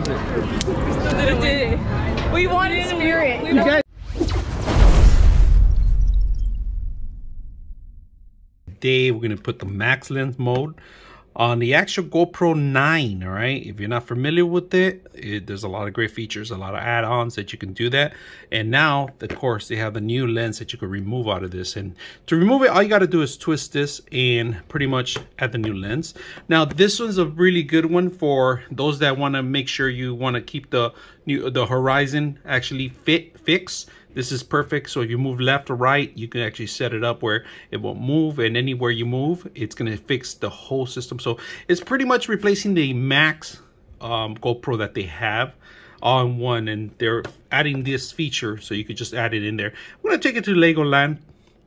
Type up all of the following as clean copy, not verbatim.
does it? It did. We wanted spirit. You guys. Today we're gonna put the Max Lens Mode on the actual GoPro 9. All right, if you're not familiar with it, there's a lot of great features, a lot of add-ons that you can do that. And now, of course, they have the new lens that you can remove out of this. And to remove it, all you got to do is twist this and pretty much add the new lens. Now, this one's a really good one for those that want to make sure you want to keep the horizon actually fixed. This is perfect. So if you move left or right, you can actually set it up where it won't move, and anywhere you move, it's going to fix the whole system. So it's pretty much replacing the Max GoPro that they have all in one, and they're adding this feature so you could just add it in there. I'm going to take it to Legoland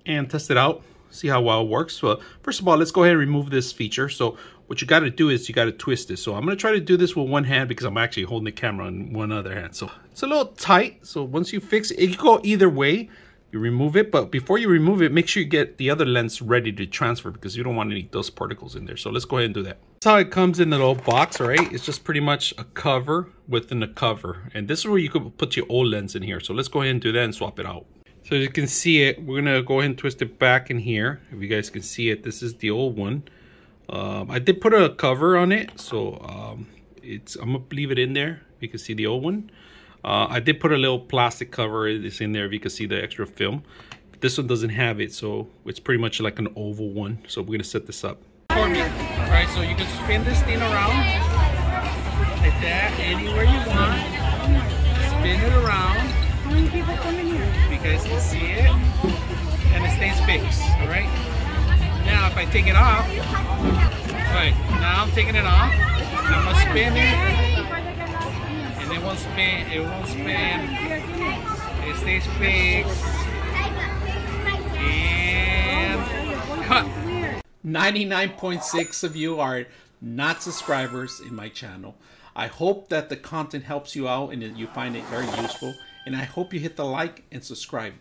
and test it out, see how well it works. So first of all, let's go ahead and remove this feature. So what you got to do is you got to twist this. So I'm going to try to do this with one hand because I'm actually holding the camera in one other hand. So it's a little tight. So once you fix it, you can go either way. You remove it, but before you remove it, make sure you get the other lens ready to transfer because you don't want any dust particles in there. So let's go ahead and do that. That's how it comes in the little box, right? It's just pretty much a cover within a cover. And this is where you could put your old lens in here. So let's go ahead and do that and swap it out. So as you can see it, we're gonna go ahead and twist it back in here. If you guys can see it, this is the old one. I did put a cover on it, so I'm gonna leave it in there. You can see the old one. I did put a little plastic cover. It's in there if you can see the extra film. This one doesn't have it, so it's pretty much like an oval one. So we're gonna set this up for me. All right, so you can spin this thing around like that, anywhere you want. Spin it around. How many people come in here? You guys can see it, and it stays fixed. All right. Now, if I take it off, right now I'm taking it off. I'm gonna spin it, and it won't spin. It won't spin. It stays fixed. And cut. 99.6 of you are not subscribers in my channel. I hope that the content helps you out and that you find it very useful. And I hope you hit the like and subscribe.